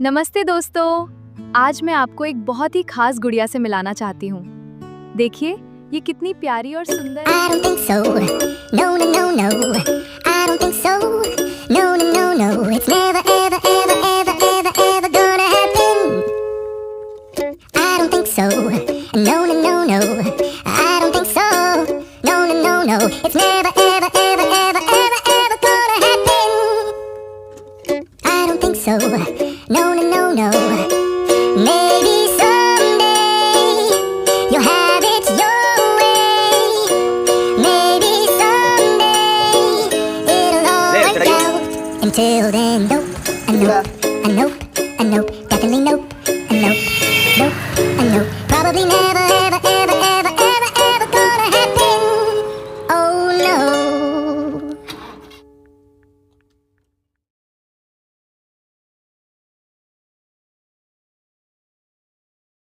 नमस्ते दोस्तों। आज मैं आपको एक बहुत ही खास गुड़िया से मिलाना चाहती हूँ। देखिए, ये कितनी प्यारी और सुंदर है। I don't think so. No, no, no, no. I don't think so. No, no, no, no. It's never, ever, ever, ever, ever, ever gonna happen. I don't think so. No, no, no, no. I don't think so. No, no, no, no. It's never, ever, ever, ever, ever, ever gonna happen. I don't think so. No, no, no, no. Maybe someday you'll have it your way. Maybe someday it'll all work out. Until then, nope, a nope, a nope, a nope, definitely nope.